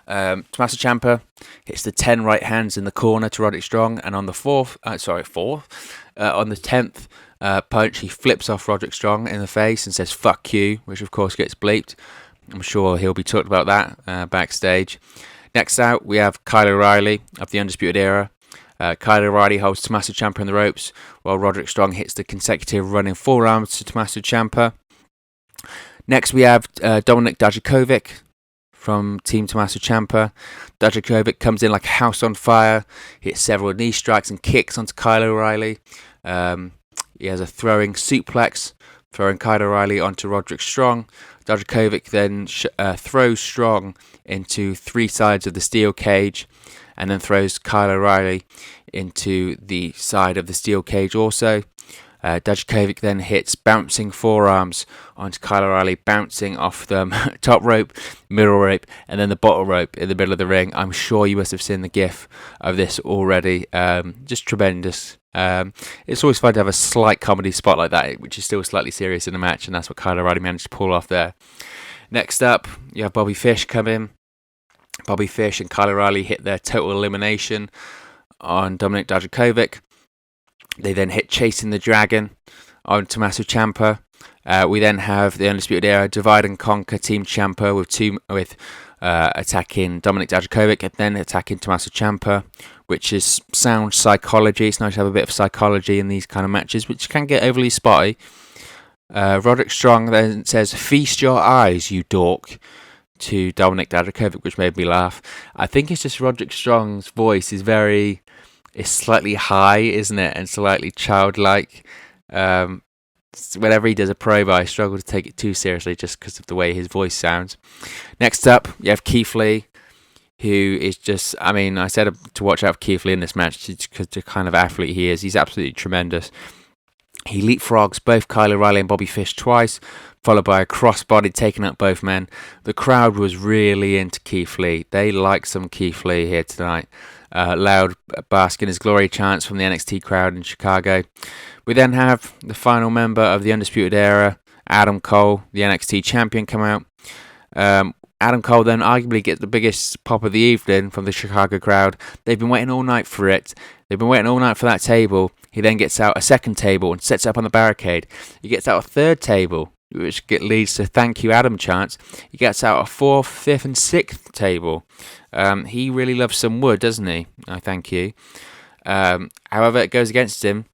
Tommaso Ciampa hits the 10 right hands in the corner to Roderick Strong, and on the on the 10th punch, he flips off Roderick Strong in the face and says, fuck you, which of course gets bleeped. I'm sure he'll be talked about that backstage. Next out, we have Kyle O'Reilly of the Undisputed Era. Kyle O'Reilly holds Tommaso Ciampa in the ropes, while Roderick Strong hits the consecutive running forearms to Tommaso Ciampa. Next, we have Dominik Dijakovic from Team Tommaso Ciampa. Dijakovic comes in like a house on fire, hits several knee strikes and kicks onto Kyle O'Reilly. He has a throwing suplex, throwing Kyle O'Reilly onto Roderick Strong. Dijakovic then throws Strong into three sides of the steel cage, and then throws Kyle O'Reilly into the side of the steel cage also. Dijakovic then hits bouncing forearms onto Kyle O'Reilly, bouncing off the top rope, middle rope, and then the bottom rope in the middle of the ring. I'm sure you must have seen the gif of this already. Just tremendous. It's always fun to have a slight comedy spot like that, which is still slightly serious in the match, and that's what Kyle O'Reilly managed to pull off there. Next up, you have Bobby Fish come in. Bobby Fish and Kyle O'Reilly hit their total elimination on Dominik Dijakovic. They then hit Chasing the Dragon on Tommaso Ciampa. We then have the Undisputed Era Divide and Conquer Team Ciampa with attacking Dominik Dijakovic and then attacking Tommaso Ciampa, which is sound psychology. It's nice to have a bit of psychology in these kind of matches, which can get overly spotty. Roderick Strong then says, feast your eyes, you dork, to Dominik Dijakovic, which made me laugh. I think it's just Roderick Strong's voice is it's slightly high, isn't it? And slightly childlike. Whenever he does a promo, I struggle to take it too seriously just because of the way his voice sounds. Next up, you have Keith Lee, who is just, I said to watch out for Keith Lee in this match because the kind of athlete he is. He's absolutely tremendous. He leapfrogs both Kyle O'Reilly and Bobby Fish twice, followed by a crossbody taking out both men. The crowd was really into Keith Lee. They like some Keith Lee here tonight. Loud bask in his glory chants from the NXT crowd in Chicago. We then have the final member of the Undisputed Era, Adam Cole, the NXT champion, come out. Adam Cole then arguably gets the biggest pop of the evening from the Chicago crowd. They've been waiting all night for it. They've been waiting all night for that table. He then gets out a second table and sets up on the barricade. He gets out a third table, which leads to thank you Adam chants. He gets out a fourth, fifth and sixth table. He really loves some wood, doesn't he? I thank you. However, it goes against him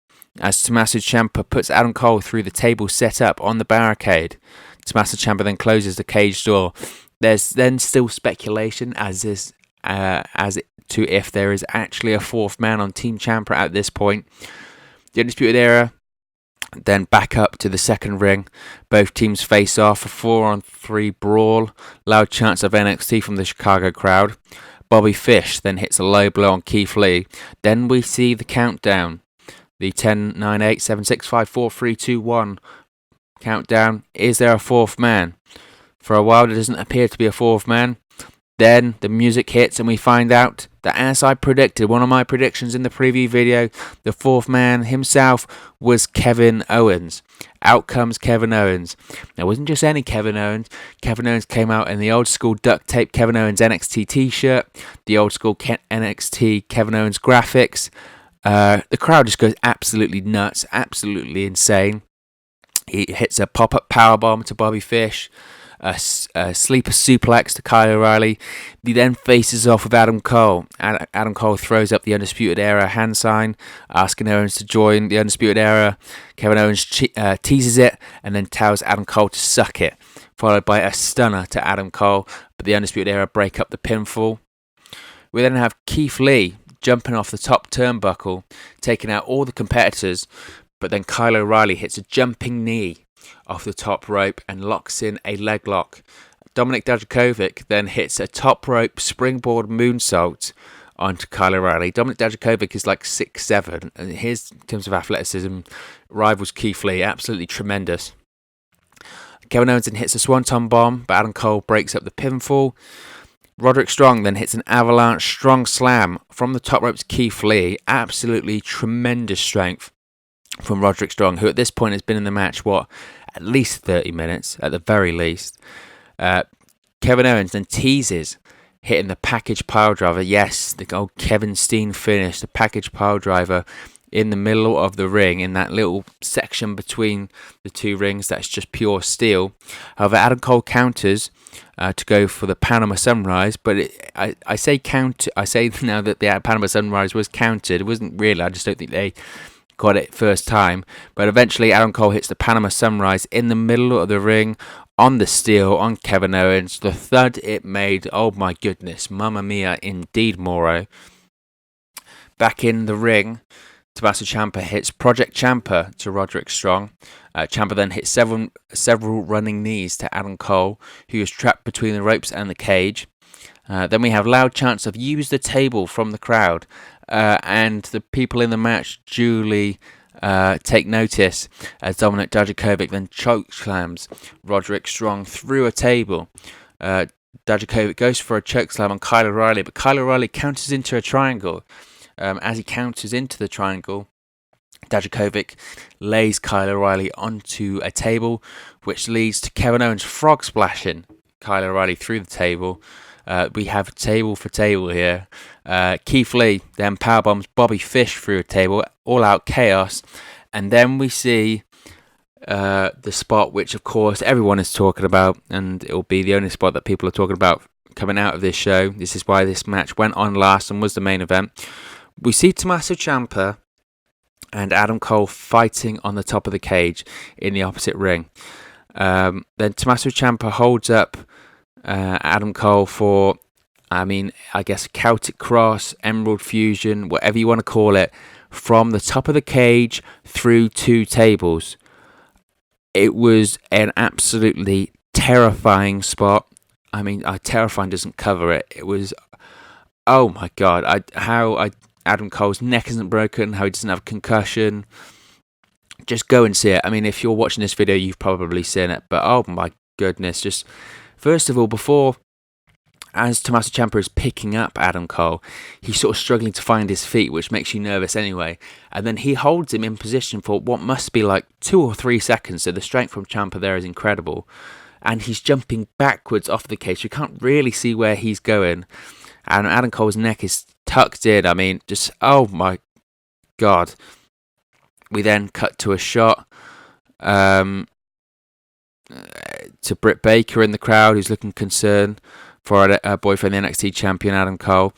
as Tommaso Ciampa puts Adam Cole through the table set up on the barricade. Tommaso Ciampa then closes the cage door. There's then still speculation as to if there is actually a fourth man on Team Ciampa at this point. The Undisputed Era then back up to the second ring. Both teams face off, a 4-on-3 brawl. Loud chants of NXT from the Chicago crowd. Bobby Fish then hits a low blow on Keith Lee. Then we see the countdown. The 10, 9, 8, 7, 6, 5, 4, 3, 2, 1 countdown. Is there a fourth man? For a while, there doesn't appear to be a fourth man. Then the music hits and we find out that, as I predicted, one of my predictions in the preview video, the fourth man himself was Kevin Owens. Out comes Kevin Owens. Now, it wasn't just any Kevin Owens. Kevin Owens came out in the old school duct tape Kevin Owens NXT t-shirt, the old school NXT Kevin Owens graphics. The crowd just goes absolutely nuts, absolutely insane. He hits a pop-up powerbomb to Bobby Fish. A sleeper suplex to Kyle O'Reilly. He then faces off with Adam Cole. Adam Cole throws up the Undisputed Era hand sign, asking Owens to join the Undisputed Era. Kevin Owens teases it and then tells Adam Cole to suck it, followed by a stunner to Adam Cole, but the Undisputed Era break up the pinfall. We then have Keith Lee jumping off the top turnbuckle, taking out all the competitors, but then Kyle O'Reilly hits a jumping knee off the top rope and locks in a leg lock. Dominik Dijakovic then hits a top rope springboard moonsault onto Kyle O'Reilly. Dominik Dijakovic is like 6'7", and his, in terms of athleticism, rivals Keith Lee. Absolutely tremendous. Kevin Owens then hits a swanton bomb, but Adam Cole breaks up the pinfall. Roderick Strong then hits an avalanche strong slam from the top rope to Keith Lee. Absolutely tremendous strength from Roderick Strong, who at this point has been in the match, at least 30 minutes, at the very least. Kevin Owens then teases hitting the package piledriver. Yes, the old Kevin Steen finish, the package piledriver in the middle of the ring, in that little section between the two rings that's just pure steel. However, Adam Cole counters to go for the Panama Sunrise, but I say now that the Panama Sunrise was counted. It wasn't really, I just don't think they got it first time. But eventually Adam Cole hits the Panama Sunrise in the middle of the ring on the steel on Kevin Owens. The thud it made, oh my goodness, mamma mia indeed, Moro. Back in the ring, Tommaso Ciampa hits Project Ciampa to Roderick Strong. Ciampa then hits several running knees to Adam Cole, who is trapped between the ropes and the cage. Then we have loud chants of "use the table" from the crowd, and the people in the match duly take notice as Dominik Dijakovic then chokeslams Roderick Strong through a table. Dijakovic goes for a chokeslam on Kyle O'Reilly, but Kyle O'Reilly counters into a triangle. As he counters into the triangle, Dijakovic lays Kyle O'Reilly onto a table, which leads to Kevin Owens frog splashing Kyle O'Reilly through the table. We have table for table here. Keith Lee then powerbombs Bobby Fish through a table, all out chaos. And then we see the spot which, of course, everyone is talking about, and it will be the only spot that people are talking about coming out of this show. This is why this match went on last and was the main event. We see Tommaso Ciampa and Adam Cole fighting on the top of the cage in the opposite ring. Then Tommaso Ciampa holds up Adam Cole for, I guess, Celtic Cross, Emerald Fusion, whatever you want to call it, from the top of the cage through two tables. It was an absolutely terrifying spot. Terrifying doesn't cover it. It was, oh my God, Adam Cole's neck isn't broken, how he doesn't have concussion. Just go and see it. If you're watching this video, you've probably seen it, but oh my goodness, just first of all, as Tommaso Ciampa is picking up Adam Cole, he's sort of struggling to find his feet, which makes you nervous anyway. And then he holds him in position for what must be like 2 or 3 seconds. So the strength from Ciampa there is incredible. And he's jumping backwards off the cage. You can't really see where he's going. And Adam Cole's neck is tucked in. Oh my God. We then cut to a shot to Britt Baker in the crowd, who's looking concerned for her boyfriend, the NXT champion, Adam Cole.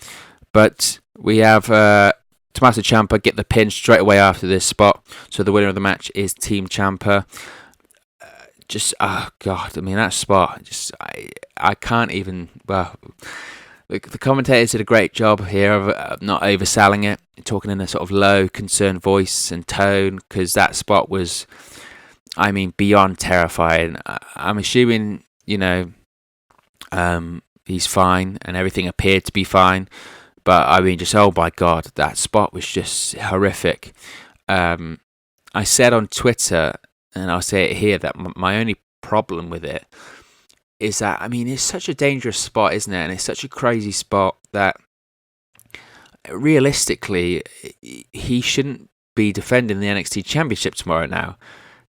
But we have Tommaso Ciampa get the pin straight away after this spot. So the winner of the match is Team Ciampa. That spot, I can't even, the commentators did a great job here of not overselling it, talking in a sort of low, concerned voice and tone, because that spot was, beyond terrifying. I'm assuming, he's fine and everything appeared to be fine, but oh my God, that spot was just horrific. I said on Twitter, and I'll say it here, that my only problem with it is that, it's such a dangerous spot, isn't it? And it's such a crazy spot that realistically, he shouldn't be defending the NXT Championship tomorrow now,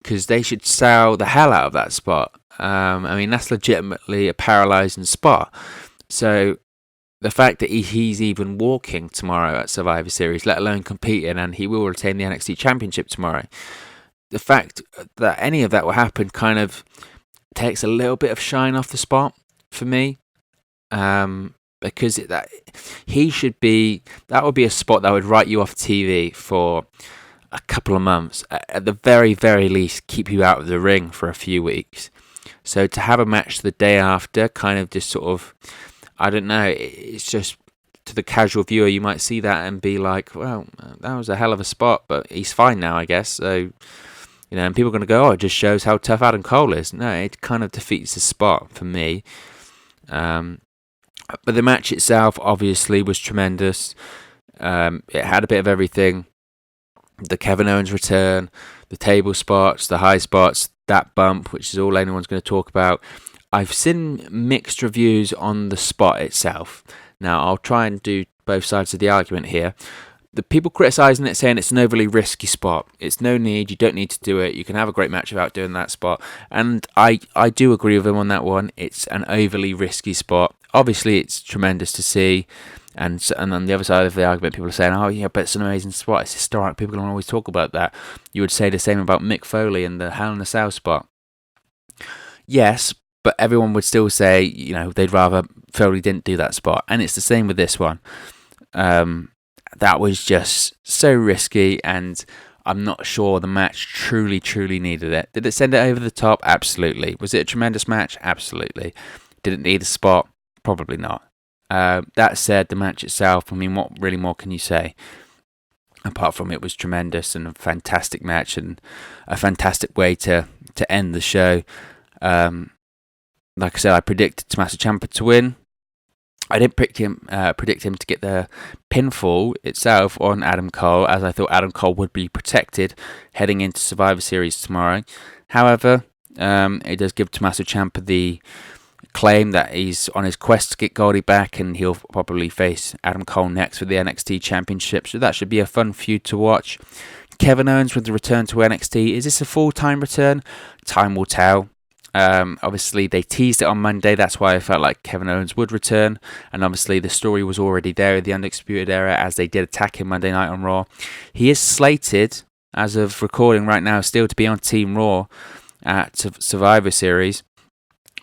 because they should sell the hell out of that spot. That's legitimately a paralysing spot. So the fact that he's even walking tomorrow at Survivor Series, let alone competing, and he will retain the NXT Championship tomorrow, the fact that any of that will happen kind of takes a little bit of shine off the spot for me, because that would be a spot that would write you off TV for a couple of months, at the very, very least keep you out of the ring for a few weeks. So to have a match the day after, kind of just sort of, I don't know, it's just, to the casual viewer, you might see that and be like, well, that was a hell of a spot, but he's fine now, I guess. So, and people are going to go, it just shows how tough Adam Cole is. No, it kind of defeats the spot for me. But the match itself obviously was tremendous. It had a bit of everything. The Kevin Owens return, the table spots, the high spots, that bump, which is all anyone's going to talk about. I've seen mixed reviews on the spot itself. Now, I'll try and do both sides of the argument here. The people criticising it, saying it's an overly risky spot. It's no need, you don't need to do it. You can have a great match without doing that spot. And I do agree with them on that one. It's an overly risky spot. Obviously, it's tremendous to see. And on the other side of the argument, people are saying, oh, yeah, but it's an amazing spot. It's historic. People can always talk about that. You would say the same about Mick Foley and the Hell in a Cell spot. Yes, but everyone would still say, they'd rather Foley didn't do that spot. And it's the same with this one. That was just so risky, and I'm not sure the match truly, truly needed it. Did it send it over the top? Absolutely. Was it a tremendous match? Absolutely. Did it need a spot? Probably not. That said, the match itself, what really more can you say? Apart from it was tremendous and a fantastic match and a fantastic way to end the show. Like I said, I predicted Tommaso Ciampa to win. I didn't predict him to get the pinfall itself on Adam Cole, as I thought Adam Cole would be protected heading into Survivor Series tomorrow. However, it does give Tommaso Ciampa the claim that he's on his quest to get Goldie back, and he'll probably face Adam Cole next for the NXT Championship, so that should be a fun feud to watch. Kevin Owens with the return to NXT. Is this a full-time return? Time will tell. Obviously, they teased it on Monday. That's why I felt like Kevin Owens would return. And obviously, the story was already there in the Undisputed Era, as they did attack him Monday night on Raw. He is slated, as of recording right now, still to be on Team Raw at Survivor Series.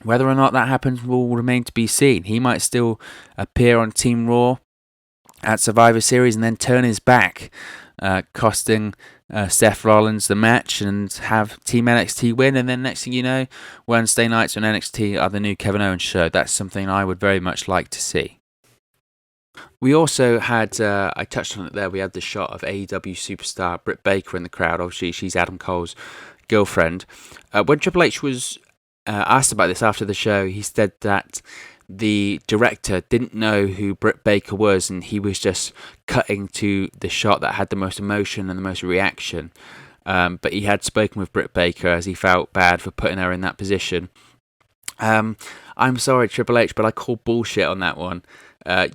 Whether or not that happens will remain to be seen. He might still appear on Team Raw at Survivor Series and then turn his back, costing Seth Rollins the match, and have Team NXT win, and then next thing you know, Wednesday nights on NXT are the new Kevin Owens show. That's something I would very much like to see. We also had, I touched on it there, we had the shot of AEW superstar Britt Baker in the crowd. Obviously, she's Adam Cole's girlfriend. When Triple H was asked about this after the show, he said that the director didn't know who Britt Baker was, and he was just cutting to the shot that had the most emotion and the most reaction. But he had spoken with Britt Baker, as he felt bad for putting her in that position. I'm sorry, Triple H, but I call bullshit on that one.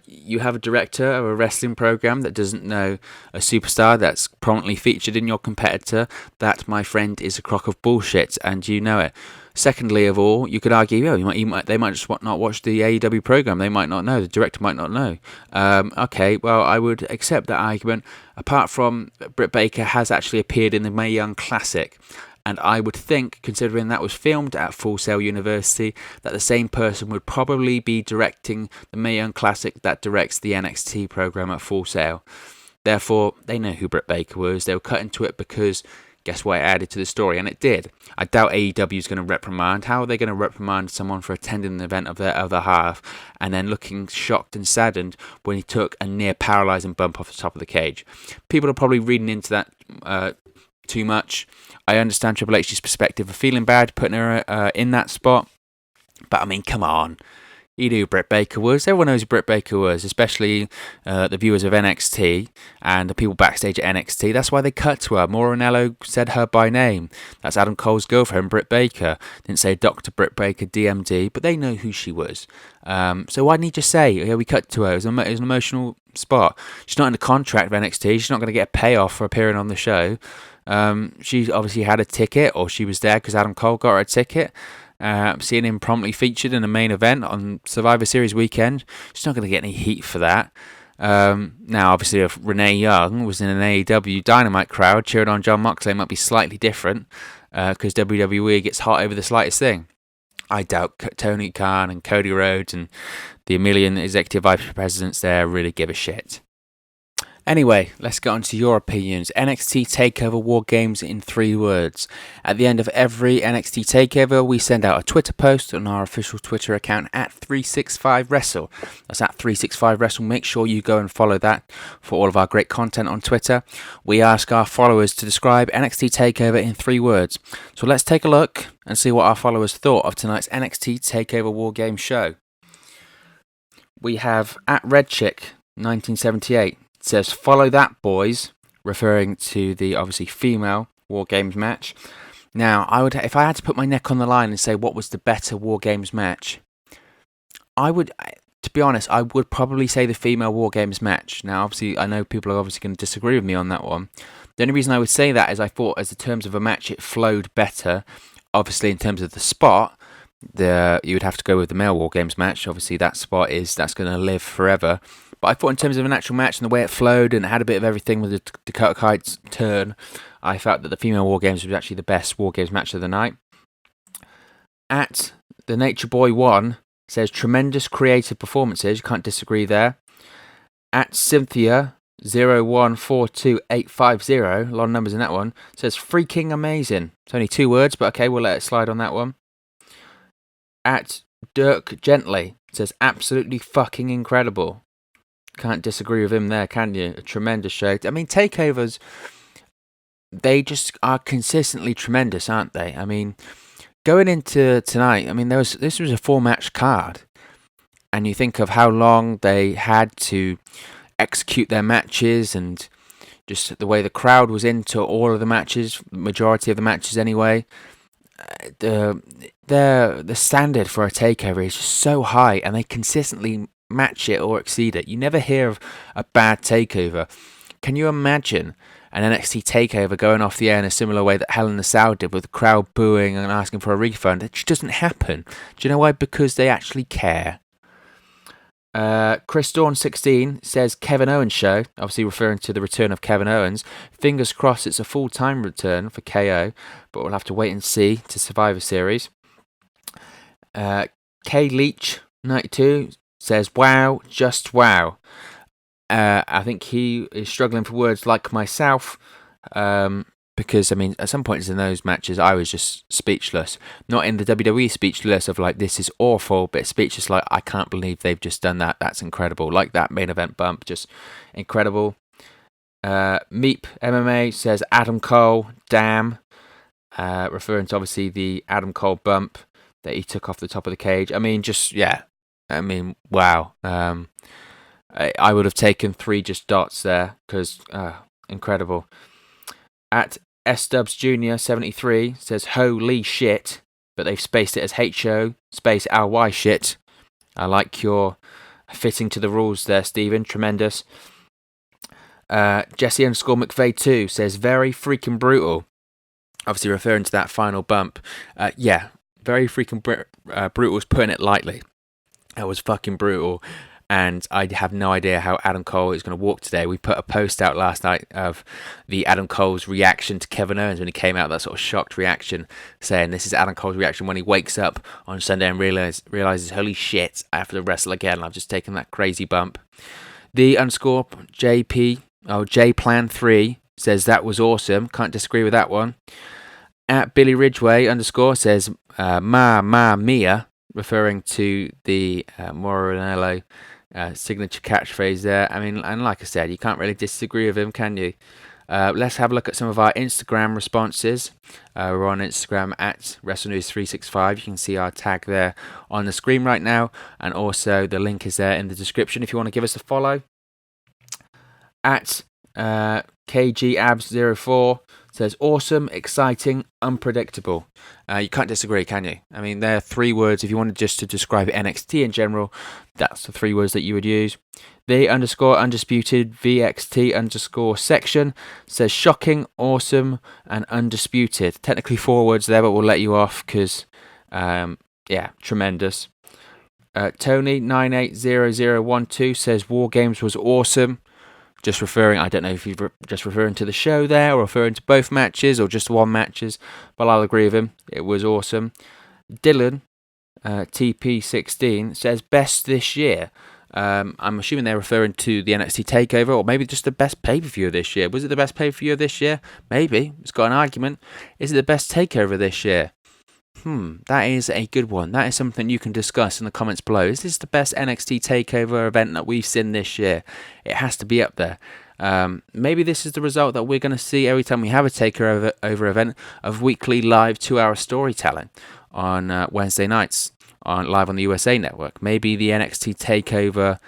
You have a director of a wrestling program that doesn't know a superstar that's prominently featured in your competitor. That, my friend, is a crock of bullshit, and you know it. Secondly of all, you could argue, they might just not watch the AEW program. They might not know. The director might not know. Okay, well, I would accept that argument. Apart from Britt Baker has actually appeared in the Mae Young Classic. And I would think, considering that was filmed at Full Sail University, that the same person would probably be directing the Mae Young Classic that directs the NXT program at Full Sail. Therefore, they know who Britt Baker was. They were cut into it because, guess what, it added to the story, and it did. I doubt AEW is going to reprimand. How are they going to reprimand someone for attending an event of their other half and then looking shocked and saddened when he took a near paralysing bump off the top of the cage? People are probably reading into that too much. I understand Triple H's perspective of feeling bad putting her in that spot, but come on. You knew who Britt Baker was. Everyone knows who Britt Baker was, especially the viewers of NXT and the people backstage at NXT. That's why they cut to her. Mauro Ranallo said her by name. That's Adam Cole's girlfriend, Britt Baker. Didn't say Dr. Britt Baker, DMD, but they know who she was. So why didn't he just say, yeah, we cut to her? It was an emotional spot. She's not in the contract of NXT. She's not going to get a payoff for appearing on the show. She obviously had a ticket, or she was there because Adam Cole got her a ticket. Seeing him promptly featured in the main event on Survivor Series weekend, she's not going to get any heat for that. Now, obviously, if Renee Young was in an AEW Dynamite crowd cheering on Jon Moxley, it might be slightly different because WWE gets hot over the slightest thing. I doubt Tony Khan and Cody Rhodes and the million executive vice presidents there really give a shit. Anyway, let's get on to your opinions. NXT Takeover War Games in 3 words. At the end of every NXT Takeover, we send out a Twitter post on our official Twitter account at 365Wrestle. That's at 365Wrestle. Make sure you go and follow that for all of our great content on Twitter. We ask our followers to describe NXT Takeover in 3 words. So let's take a look and see what our followers thought of tonight's NXT Takeover War Games show. we have at Redchick 1978 says, "Follow that, boys," referring to the obviously female War Games match. Now, if I had to put my neck on the line and say what was the better War Games match, to be honest, I would probably say the female War Games match. Now, obviously, I know people are obviously going to disagree with me on that one. The only reason I would say that is I thought, as in terms of a match, it flowed better. Obviously, in terms of the spot, you would have to go with the male War Games match. Obviously, that's going to live forever. But I thought, in terms of an actual match and the way it flowed and it had a bit of everything with the Dakota Kai's turn, I felt that the female War Games was actually the best War Games match of the night. At the Nature Boy 1 says, "Tremendous creative performances." You can't disagree there. At Cynthia 0142850, a lot of numbers in that one, says, "Freaking amazing." It's only 2 words, but okay, we'll let it slide on that one. At Dirk Gently says, "Absolutely fucking incredible." Can't disagree with him there, can you? A tremendous show. I mean, takeovers, they just are consistently tremendous, aren't they? I mean, going into tonight, I mean, this was a 4-match card, and you think of how long they had to execute their matches, and just the way the crowd was into all of the matches, majority of the matches anyway. The standard for a takeover is just so high, and they consistently match it or exceed it. You never hear of a bad takeover. Can you imagine an NXT takeover going off the air in a similar way that Hell in a Cell did, with the crowd booing and asking for a refund? It just doesn't happen. Do you know why? Because they actually care. Chris Dawn 16 says, "Kevin Owens show," obviously referring to the return of Kevin Owens. "Fingers crossed it's a full-time return for KO, but we'll have to wait and see to Survivor Series." K Leach 92 says, "Wow, just wow." I think he is struggling for words like myself, because, I mean, at some points in those matches, I was just speechless. Not in the WWE speechless of like, this is awful, but speechless like, I can't believe they've just done that. That's incredible. Like that main event bump, just incredible. Meep MMA says, "Adam Cole, damn," referring to obviously the Adam Cole bump that he took off the top of the cage. I mean, just, yeah. I mean, wow. I would have taken 3 just dots there, because incredible. At S-Dubs Jr. 73 says, "Holy shit," but they've spaced it as HO space LY shit. I like your fitting to the rules there, Stephen. Tremendous. Jesse _ McVeigh 2 says, "Very freaking brutal." Obviously referring to that final bump. Yeah, very freaking brutal is putting it lightly. That was fucking brutal. And I have no idea how Adam Cole is going to walk today. We put a post out last night of the Adam Cole's reaction to Kevin Owens when he came out, that sort of shocked reaction, saying this is Adam Cole's reaction when he wakes up on Sunday and realizes, holy shit, I have to wrestle again. I've just taken that crazy bump. The _ JPlan 3 says, "That was awesome." Can't disagree with that one. At Billy Ridgway _ says, "Ma mia," referring to the Moronello signature catchphrase there. I mean, and like I said, you can't really disagree with him, can you? Let's have a look at some of our Instagram responses. We're on Instagram at WrestleNews365. You can see our tag there on the screen right now, and also the link is there in the description if you want to give us a follow. At KGAbs04 says, "Awesome, exciting, unpredictable." You can't disagree, can you? I mean, there are 3 words. If you wanted just to describe NXT in general, that's the 3 words that you would use. The _undisputed VXT _section says, "Shocking, awesome, and undisputed." Technically 4 words there, but we'll let you off because, yeah, tremendous. Tony 980012 says, "War Games was awesome." Just referring, I don't know if you're just referring to the show there, or referring to both matches, or just one matches, but I'll agree with him. It was awesome. Dylan, TP16, says, "Best this year." I'm assuming they're referring to the NXT Takeover, or maybe just the best pay-per-view of this year. Was it the best pay-per-view of this year? Maybe. It's got an argument. Is it the best takeover this year? That is a good one. That is something you can discuss in the comments below. Is this the best NXT Takeover event that we've seen this year? It has to be up there. Maybe this is the result that we're going to see every time we have a takeover event of weekly live 2-hour storytelling on Wednesday nights live on the USA Network. Maybe the NXT Takeover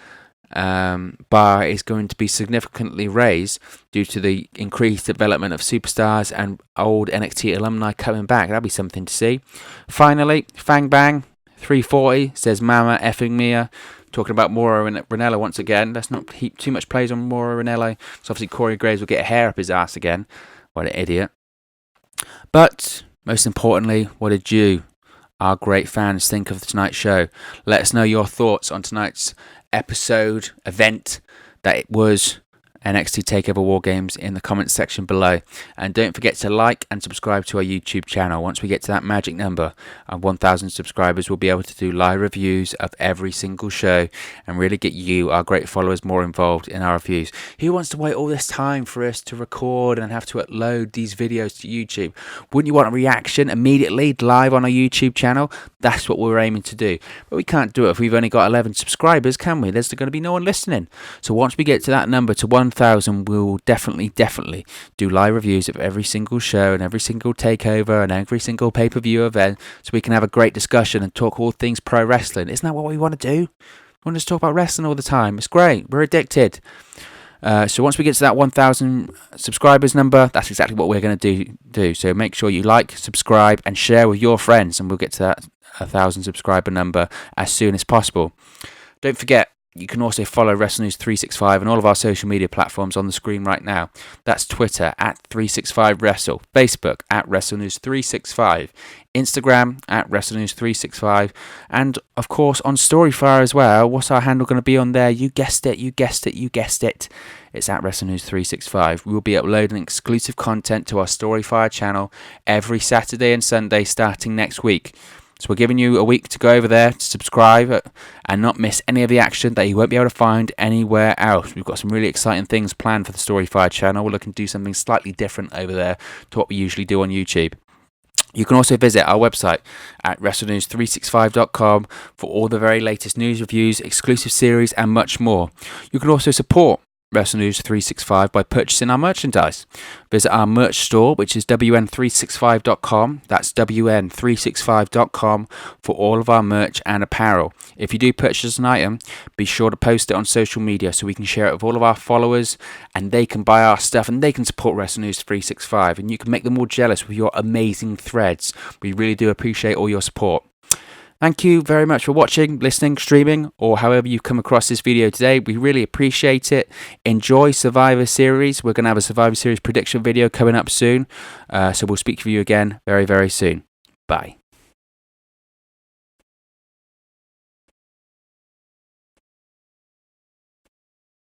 bar is going to be significantly raised due to the increased development of superstars and old NXT alumni coming back. That'll be something to see. Finally, Fang Bang 340 says Mama effing Mia. Talking about Mauro Ranello once again. Let's not heap too much praise on Mauro Ranello. So obviously Corey Graves will get a hair up his ass again. What an idiot. But most importantly, what did you, our great fans, think of tonight's show? Let us know your thoughts on tonight's episode, event that it was NXT TakeOver War Games in the comments section below. And don't forget to like and subscribe to our YouTube channel. Once we get to that magic number of 1,000 subscribers, we'll be able to do live reviews of every single show and really get you, our great followers, more involved in our reviews. Who wants to wait all this time for us to record and have to upload these videos to YouTube? Wouldn't you want a reaction immediately live on our YouTube channel? That's what we're aiming to do. But we can't do it if we've only got 11 subscribers, can we? There's going to be no one listening. So once we get to that number, to 1,000, we'll definitely do live reviews of every single show and every single takeover and every single pay-per-view event, so we can have a great discussion and talk all things pro wrestling. Isn't that what we want to do? We want to just talk about wrestling all the time. It's great. We're addicted. So once we get to that 1,000 subscribers number, that's exactly what we're going to do. So make sure you like, subscribe, and share with your friends, and we'll get to that 1,000 subscriber number as soon as possible. Don't forget, you can also follow WrestleNews365 on all of our social media platforms on the screen right now. That's Twitter @365Wrestle, Facebook @WrestleNews365, Instagram @WrestleNews365, and of course on Storyfire as well. What's our handle going to be on there? You guessed it. It's @WrestleNews365. We will be uploading exclusive content to our Storyfire channel every Saturday and Sunday starting next week. So we're giving you a week to go over there to subscribe and not miss any of the action that you won't be able to find anywhere else. We've got some really exciting things planned for the Storyfire channel. We're looking to do something slightly different over there to what we usually do on YouTube. You can also visit our website at WrestleNews365.com for all the very latest news, reviews, exclusive series, and much more. You can also support WrestleNews365 by purchasing our merchandise. Visit our merch store, which is WN365.com. That's WN365.com for all of our merch and apparel. If you do purchase an item, be sure to post it on social media so we can share it with all of our followers and they can buy our stuff and they can support WrestleNews365 and you can make them all jealous with your amazing threads. We really do appreciate all your support. Thank you very much for watching, listening, streaming, or however you come across this video today. We really appreciate it. Enjoy Survivor Series. We're going to have a Survivor Series prediction video coming up soon. So we'll speak to you again very, very soon. Bye.